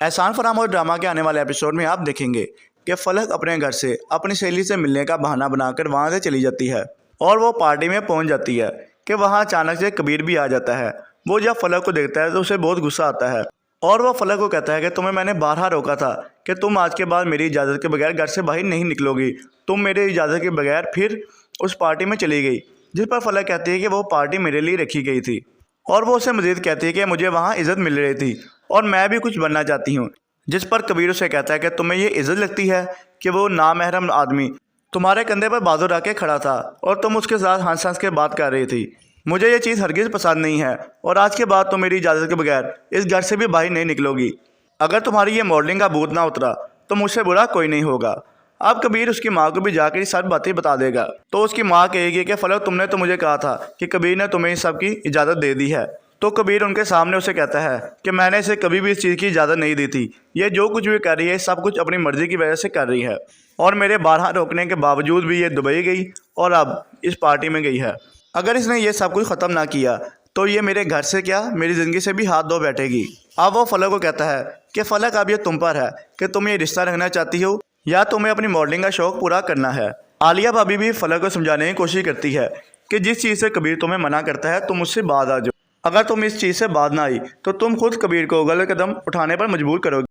एहसान फरामोश ड्रामा के आने वाले एपिसोड में आप देखेंगे कि फलक अपने घर से अपनी सहेली से मिलने का बहाना बनाकर वहाँ से चली जाती है और वो पार्टी में पहुँच जाती है कि वहाँ अचानक से कबीर भी आ जाता है। वो जब फलक को देखता है तो उसे बहुत गुस्सा आता है और वो फलक को कहता है कि तुम्हें मैंने बारहा रोका था कि तुम आज के बाद मेरी इजाज़त के बगैर घर से बाहर नहीं निकलोगी। तुम मेरी इजाज़त के बगैर फिर उस पार्टी में चली गई, जिस पर फलक कहती है कि वो पार्टी मेरे लिए रखी गई थी और वो उसे मज़ीद कहती है कि मुझे वहाँ इज़्ज़त मिल रही थी और मैं भी कुछ बनना चाहती हूँ। जिस पर कबीर उसे कहता है कि तुम्हें ये इज़्ज़त लगती है कि वो नामहरम आदमी तुम्हारे कंधे पर बाजू रख के खड़ा था और तुम उसके साथ हंस हंस के बात कर रही थी। मुझे ये चीज़ हरगिज़ पसंद नहीं है और आज के बाद तुम मेरी इजाज़त के बगैर इस घर से भी बाहर नहीं निकलोगी। अगर तुम्हारी ये मॉडलिंग का भूत ना उतरा तो मुझसे बुरा कोई नहीं होगा। अब कबीर उसकी माँ को भी जाकर ये सब बातें बता देगा तो उसकी माँ कहेगी कि फलक तुमने तो मुझे कहा था कि कबीर ने तुम्हें इस सब की इजाज़त दे दी है। तो कबीर उनके सामने उसे कहता है कि मैंने इसे कभी भी इस चीज़ की इजाज़त नहीं दी थी। ये जो कुछ भी कर रही है सब कुछ अपनी मर्ज़ी की वजह से कर रही है और मेरे बारहा रोकने के बावजूद भी ये दुबई गई और अब इस पार्टी में गई है। अगर इसने ये सब कुछ ख़त्म ना किया तो ये मेरे घर से क्या मेरी ज़िंदगी से भी हाथ धो बैठेगी। अब वो फलक को कहता है कि फलक अब ये तुम पर है कि तुम ये रिश्ता रखना चाहती हो या तुम्हें अपनी मॉडलिंग का शौक़ पूरा करना है। आलिया भाभी भी फलक को समझाने की कोशिश करती है कि जिस चीज़ से कबीर तुम्हें मना करता है तुम उससे बाज आ जाओ। अगर तुम इस चीज़ से बाज ना आई तो तुम खुद कबीर को गलत कदम उठाने पर मजबूर करोगे।